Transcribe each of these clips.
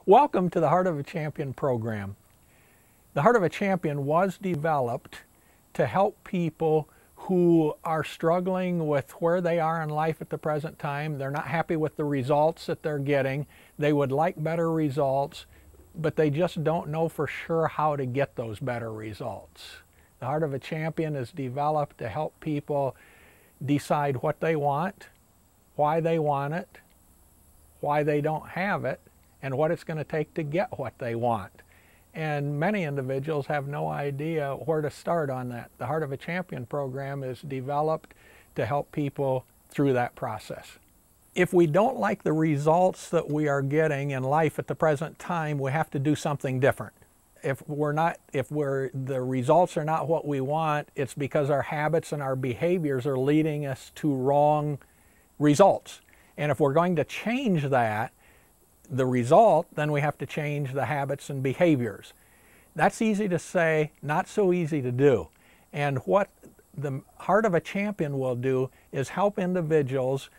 Welcome to the Heart of a Champion program. The Heart of a Champion was developed to help people who are struggling with where they are in life at the present time. They're not happy with the results that they're getting. They would like better results, but they just don't know for sure how to get those better results. The Heart of a Champion is developed to help people decide what they want, why they want it, why they don't have it, and what it's going to take to get what they want. And many individuals have no idea where to start on that. The Heart of a Champion program is developed to help people through that process. If we don't like the results that we are getting in life at the present time, we have to do something different. If the results are not what we want, it's because our habits and our behaviors are leading us to wrong results. And if we're going to change that, the result, then we have to change the habits and behaviors. That's easy to say, not so easy to do. And what the Heart of a Champion will do is help individuals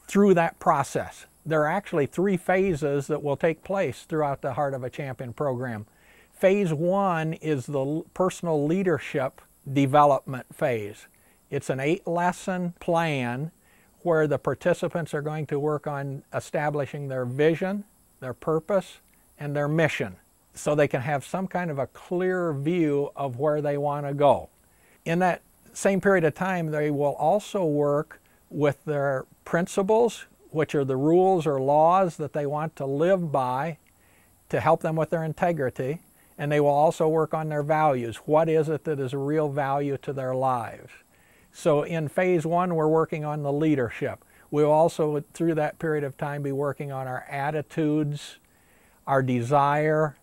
through that process. There are actually 3 phases that will take place throughout the Heart of a Champion program. Phase 1 is the personal leadership development phase. It's an 8-lesson plan where the participants are going to work on establishing their vision, their purpose, and their mission, so they can have some kind of a clear view of where they want to go. In that same period of time, they will also work with their principles, which are the rules or laws that they want to live by to help them with their integrity, and they will also work on their values. What is it that is a real value to their lives? So in phase 1, we're working on the leadership. We'll also, through that period of time, be working on our attitudes, our desire,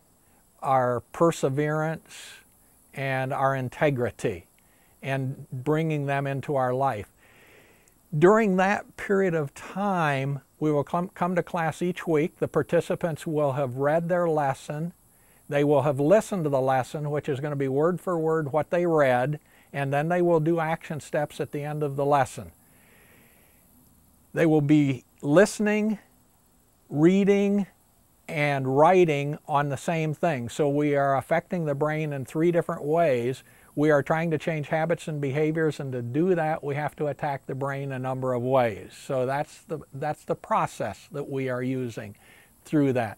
our perseverance, and our integrity, and bringing them into our life. During that period of time, we will come to class each week. The participants will have read their lesson. They will have listened to the lesson, which is going to be word for word what they read, and then they will do action steps at the end of the lesson. They will be listening, reading, and writing on the same thing. So we are affecting the brain in 3 different ways. We are trying to change habits and behaviors, and to do that, we have to attack the brain a number of ways. So that's the process that we are using through that.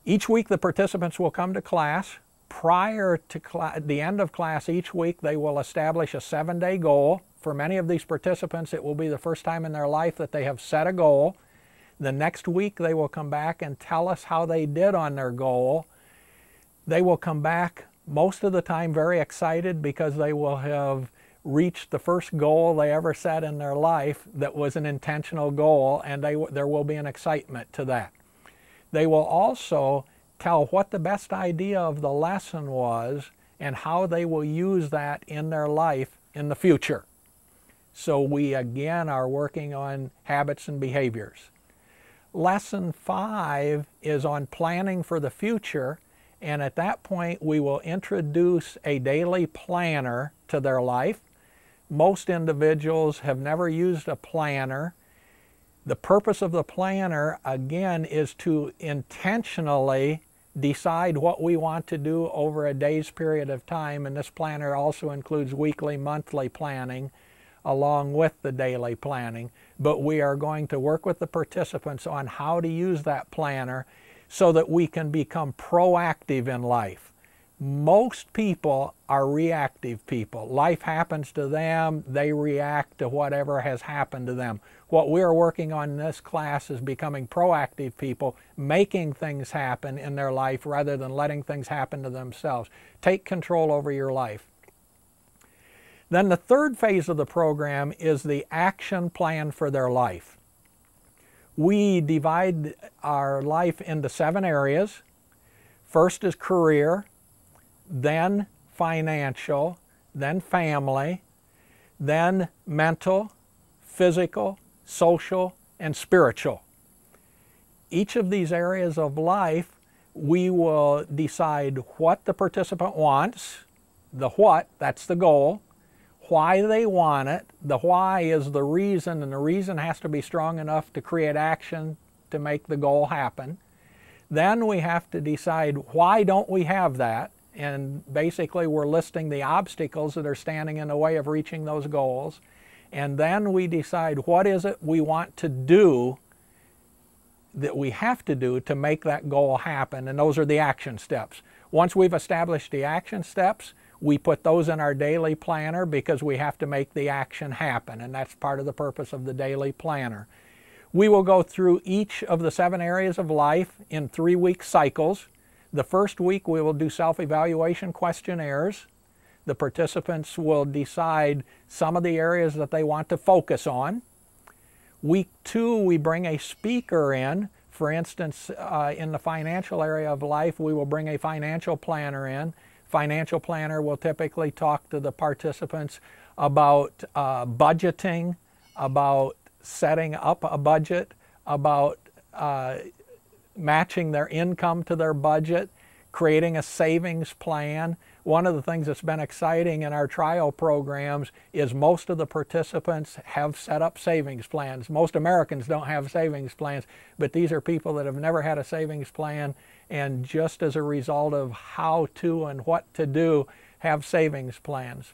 Each week, the participants will come to class. Prior to the end of class each week, they will establish a 7-day goal. For many of these participants, it will be the first time in their life that they have set a goal. The next week, they will come back and tell us how they did on their goal. They will come back most of the time very excited because they will have reached the first goal they ever set in their life that was an intentional goal, and there will be an excitement to that. They will also tell what the best idea of the lesson was and how they will use that in their life in the future. So we again are working on habits and behaviors. Lesson 5 is on planning for the future, and at that point we will introduce a daily planner to their life. Most individuals have never used a planner. The purpose of the planner, again, is to intentionally decide what we want to do over a day's period of time, and this planner also includes weekly, monthly planning along with the daily planning. But we are going to work with the participants on how to use that planner so that we can become proactive in life. Most people are reactive people. Life happens to them, they react to whatever has happened to them. What we are working on in this class is becoming proactive people, making things happen in their life rather than letting things happen to themselves. Take control over your life. Then the 3rd phase of the program is the action plan for their life. We divide our life into 7 areas. First is career, then financial, then family, then mental, physical, social, and spiritual. Each of these areas of life, we will decide what the participant wants, the what, that's the goal, why they want it. The why is the reason, and the reason has to be strong enough to create action to make the goal happen. Then we have to decide, why don't we have that? And basically we're listing the obstacles that are standing in the way of reaching those goals. And then we decide, what is it we want to do, that we have to do to make that goal happen, and those are the action steps. Once we've established the action steps, we put those in our daily planner because we have to make the action happen, and that's part of the purpose of the daily planner. We will go through each of the 7 areas of life in 3-week cycles. The first week we will do self-evaluation questionnaires. The participants will decide some of the areas that they want to focus on. Week 2, we bring a speaker in. For instance, in the financial area of life, we will bring a financial planner in. Financial planner will typically talk to the participants about budgeting, about setting up a budget, about matching their income to their budget, creating a savings plan. One of the things that's been exciting in our trial programs is most of the participants have set up savings plans. Most Americans don't have savings plans, but these are people that have never had a savings plan, and just as a result of how to and what to do, have savings plans.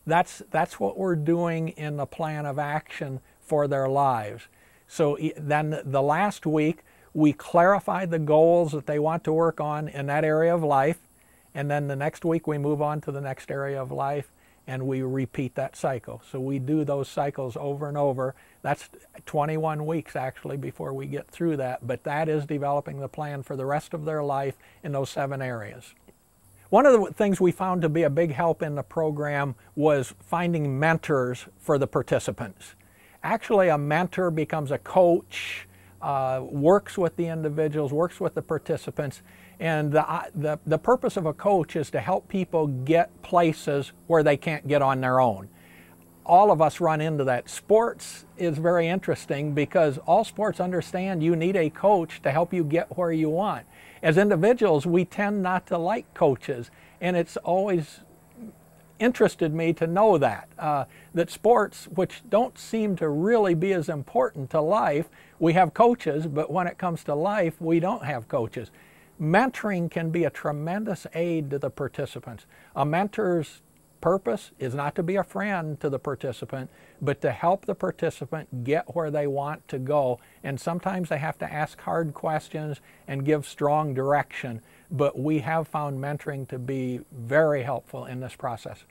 That's what we're doing in the plan of action for their lives. So then the last week, we clarify the goals that they want to work on in that area of life. And then the next week we move on to the next area of life, and we repeat that cycle. So we do those cycles over and over. That's 21 weeks actually before we get through that, but that is developing the plan for the rest of their life in those 7 areas. One of the things we found to be a big help in the program was finding mentors for the participants. Actually, a mentor becomes a coach, works with the individuals, works with the participants. And the purpose of a coach is to help people get places where they can't get on their own. All of us run into that. Sports is very interesting because all sports understand you need a coach to help you get where you want. As individuals, we tend not to like coaches, and it's always interested me to know that, that sports, which don't seem to really be as important to life, we have coaches, but when it comes to life, we don't have coaches. Mentoring can be a tremendous aid to the participants. A mentor's purpose is not to be a friend to the participant, but to help the participant get where they want to go. And sometimes they have to ask hard questions and give strong direction, but we have found mentoring to be very helpful in this process.